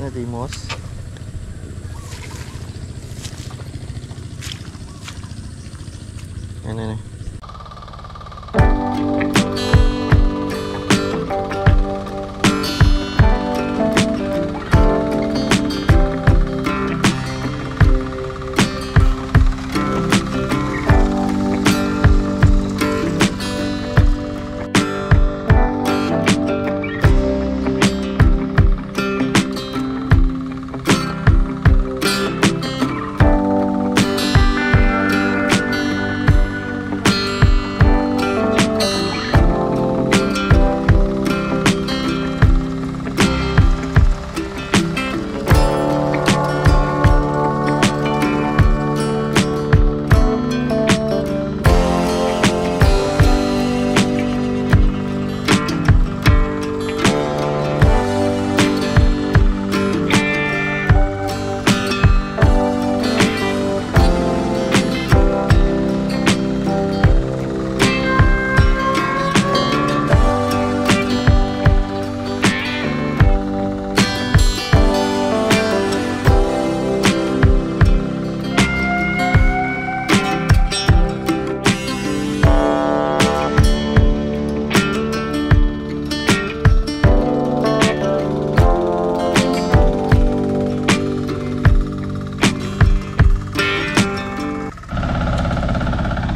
na Dimos. Yan.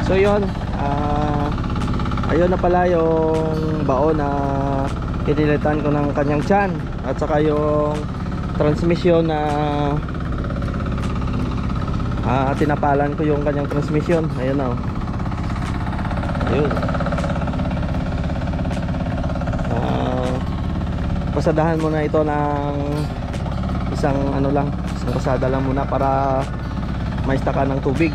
So yun, ayun na pala yung baon na pinilitan ko ng kanyang tiyan, at saka yung transmission na tinapalan ko yung kanyang transmission. Ayun na, ayun. Pasadahan muna ito ng isang pasada lang muna para maistaka ng tubig.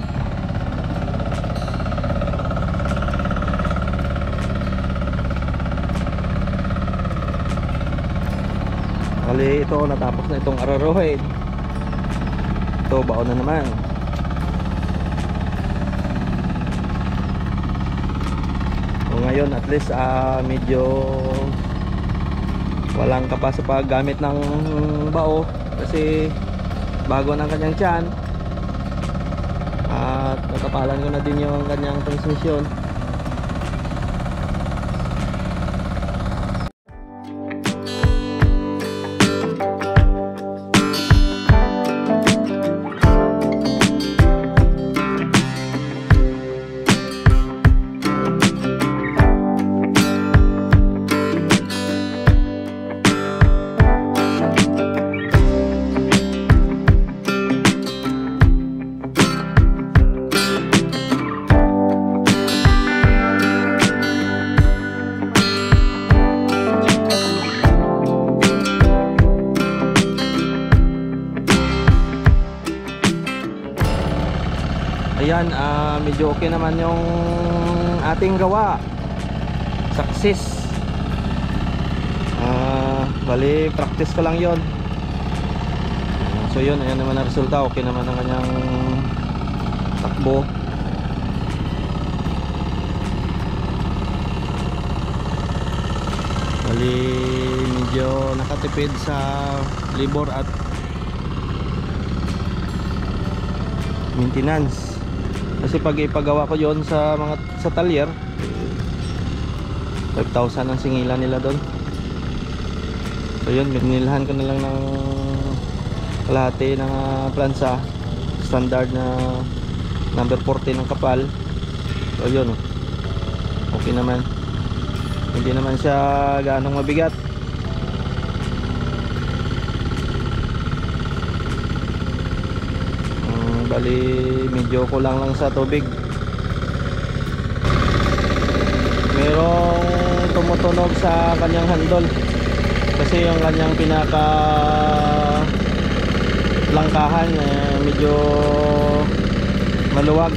Kali ito, natapos na itong ararohin. Ito, baon na naman. So ngayon at least medyo walang kapa sa paggamit ng bao, kasi bago ng kanyang tiyan, at natapalan ko na din yung kanyang transmission. Ayan, medyo okay naman yung ating gawa. Success. Bali, practice ko lang yon. So yun, ayan naman ang resulta. Okay naman ang kanyang takbo. Bali, medyo nakatipid sa labor at maintenance. Kasi pag ipagawa ko yon sa talyer, 5,000 ang singilan nila doon. So yun, binilhan ko na lang ng kalahati ng plansa, standard na number 40 ng kapal. So yun, okay naman. Hindi naman siya gaanong mabigat. Bali, medyo kulang lang sa tubig. Merong tumutunog sa kanyang handle, kasi yung kanyang pinaka langkahan medyo maluwag.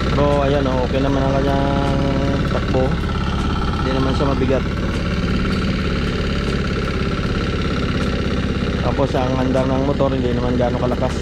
Pero ayan, okay naman ang kanyang takbo. Hindi naman siya mabigat. Tapos ang andar ng motor hindi naman gaano kalakas.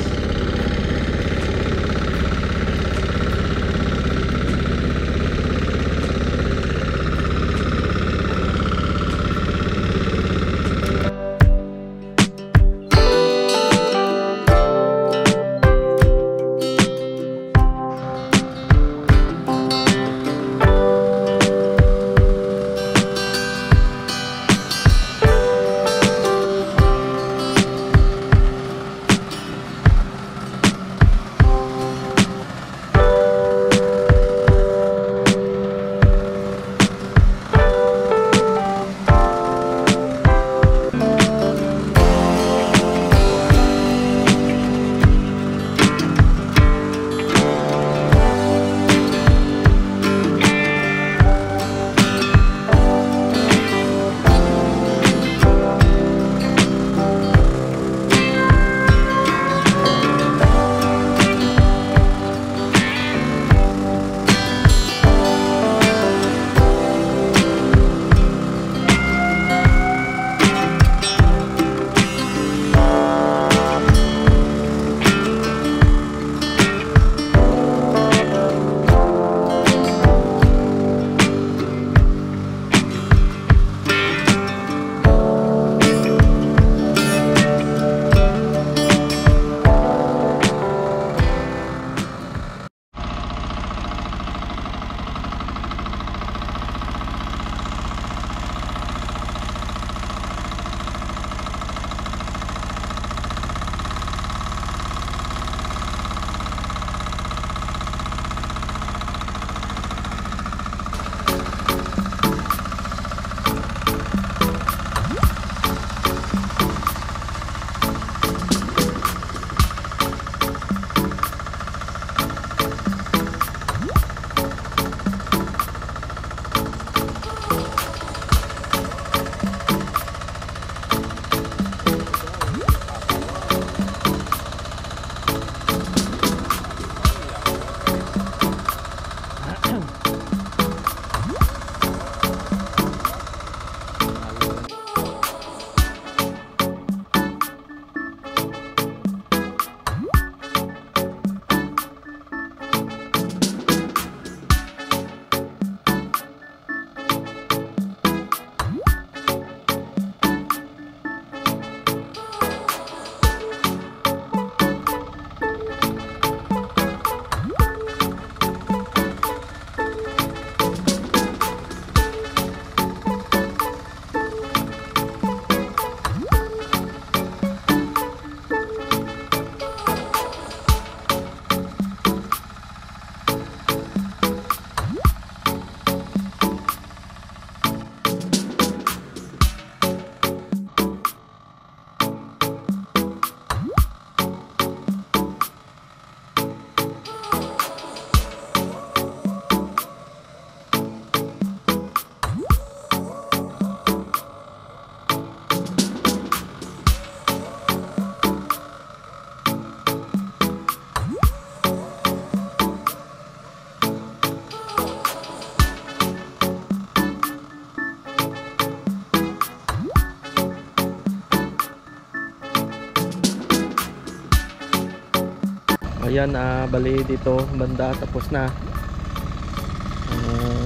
Ayan, bali dito banda tapos na.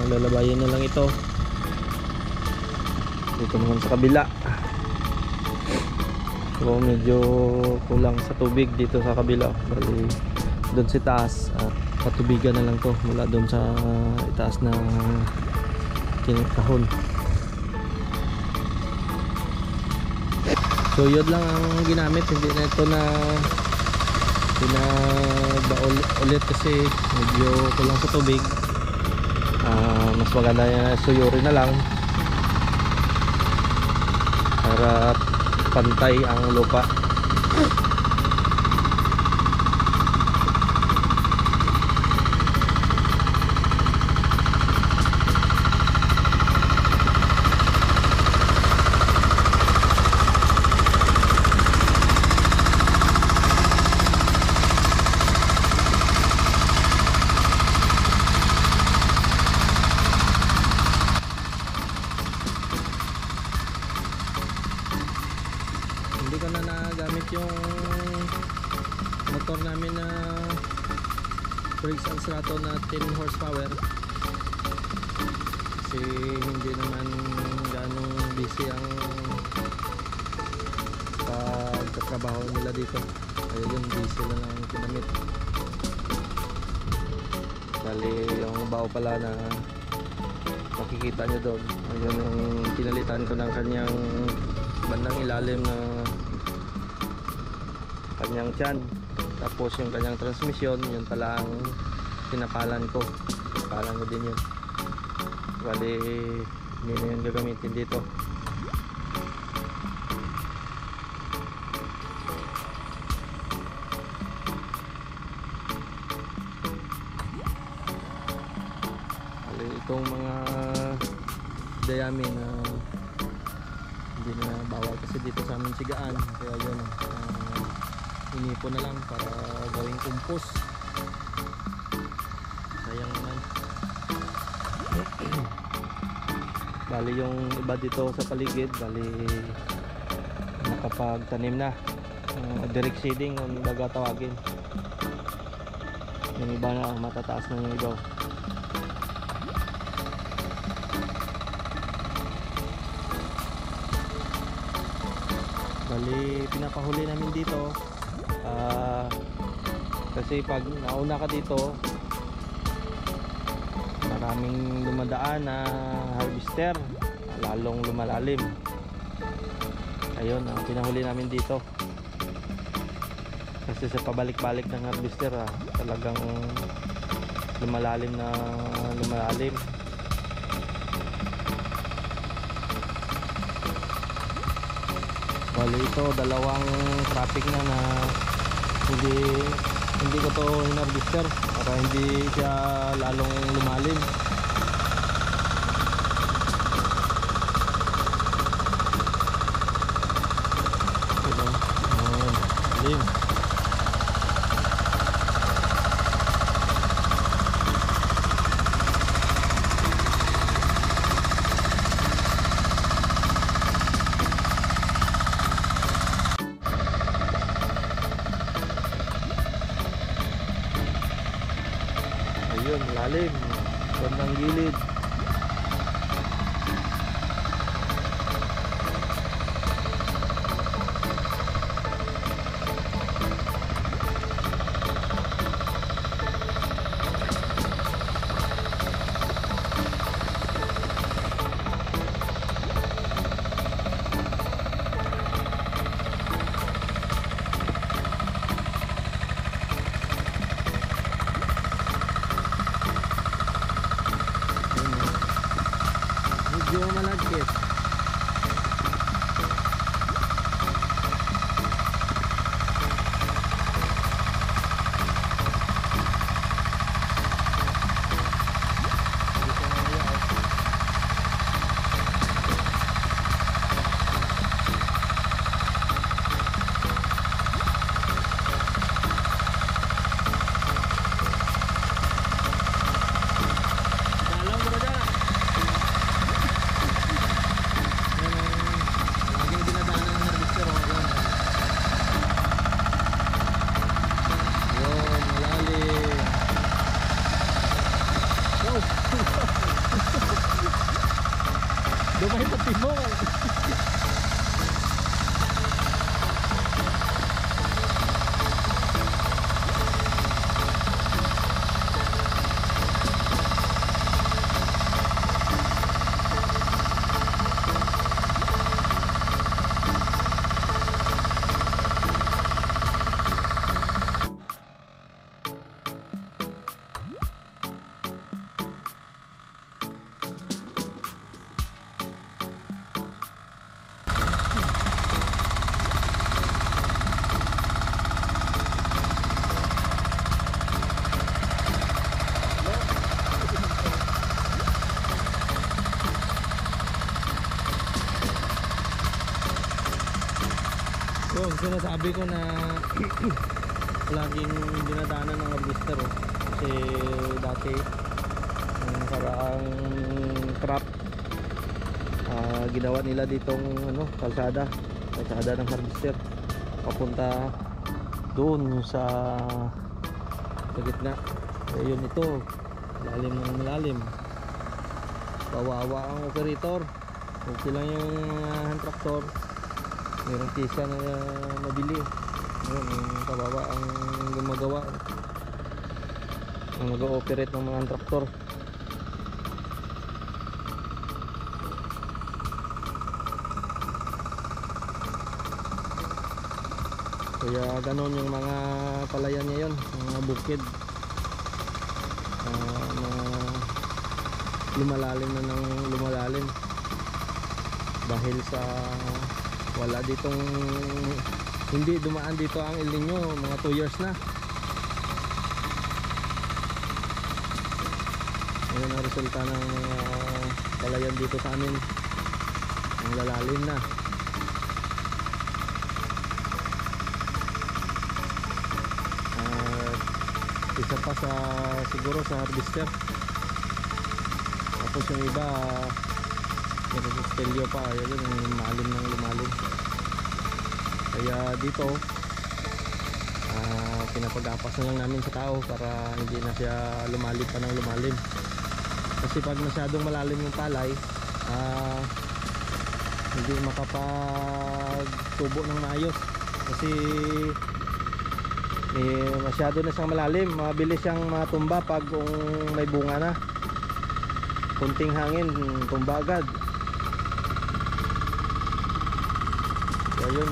Lalabayin na lang ito. Dito naman sa kabila. So medyo kulang sa tubig dito sa kabila. Bali doon sa taas at patubigan na lang to mula doon sa itaas na kahon. So yun lang ang ginamit, hindi na ito na pinabaul ulit kasi medyo kulang sa tubig. Mas maganda na suyurin na lang para pantay ang lupa. Hindi ko na nagamit yung motor namin na Briggs & Stratton na 10 horsepower kasi hindi naman ganong busy ang pagtatrabaho nila dito, kaya yung diesel na lang ginamit. Bali yung bao pala na makikita nyo doon, ayun yung pinalitan ko ng kanyang bandang ilalim na kanyang tiyan, tapos yung kanyang transmission yun pala ang pinapalan ko, pinapalan ko din yun. Bali hindi na yun gagamitin dito. Bali itong mga dayami na hindi na bawal kasi dito sa amin sigaan, kaya yun inipon na lang para gawing compost. Sayang naman. Bali yung iba dito sa paligid, bali nakapagtanim na, direct seeding kung baga tawagin. Yung iba na matataas na yung iba. Bali pinapahuli namin dito kasi pag nauna ka dito maraming dumadaan na harvester, lalong lumalalim. Ayun ang pinahuli namin dito kasi sa pabalik-balik ng harvester talagang lumalalim na lumalalim. Bali ito dalawang traffic na hindi ko to hinarvester para hindi siya lalong lumalim. Ito, lalim. Ayun, lalim. Bandang gilid. sinasabi ko na laging dinadaanan ng harvester, oh. Kasi dati yung karaang crop, ginawa nila ditong ano, kalsada ng harvester papunta doon sa gitna. Ayun, ito malalim ng malalim. Kawawa ang operator. Kung sila yung hand tractor, mayroong pisa na mabili. Ayun, yung kawawa ang gumagawa, ang nag-ooperate ng mga hand tractor. Kaya ganon yung mga palayan ngayon, mga bukid, na lumalalim na ng lumalalim dahil sa wala ditong, hindi dumaan dito ang El Nino, mga 2 years na. Ayun ang resulta ng palayan dito sa amin, ang lalalim na. Isa pa sa siguro sa harvester, tapos yung iba nagsustelyo pa, yun yung malim ng lumalim. Kaya dito pinapagapas na lang namin sa tao para hindi na siya lumalim pa ng lumalim, kasi pag masyadong malalim yung palay, hindi makapagtubo ng maayos, kasi masyado na siyang malalim, mabilis siyang matumba pag kung may bunga na. Kunting hangin, tumba agad. So yun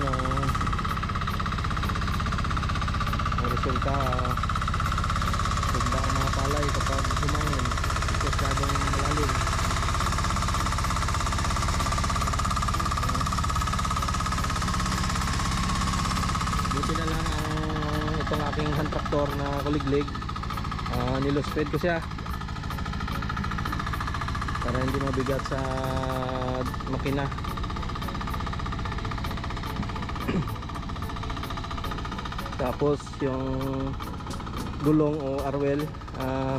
ang resulta, tumba ang mga palay kapag humangin, masyadong malalim. Buti na lang itong aking hand tractor na kuliglig, nilusped ko siya para hindi mabigat sa makina. Tapos yung gulong o arwel,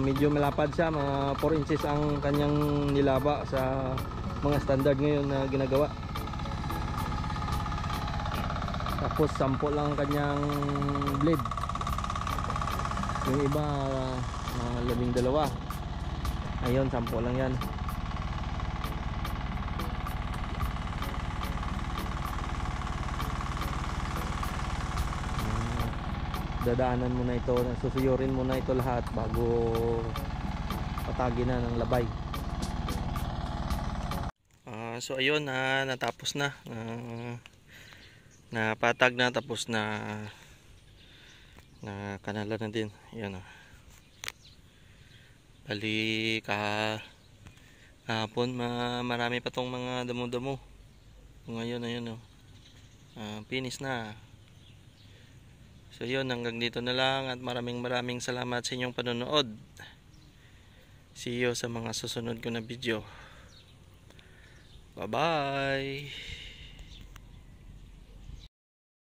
medyo malapad siya, mga 4 inches ang kanyang nilaba sa mga standard ngayon na ginagawa. Tapos 10 lang kanyang blade, yung iba 12. Ayun, 10 lang yan. Dadaanan mo na ito, susuyurin mo na ito lahat bago patagin na ng labay. So ayun, natapos na, napatag na, tapos na kanala na din. Yan, bali kahapon marami pa tong mga damo-damo. Ngayon ayun, finish na. So yun, hanggang dito na lang, at maraming salamat sa inyong panonood. See you sa mga susunod ko na video. Bye bye.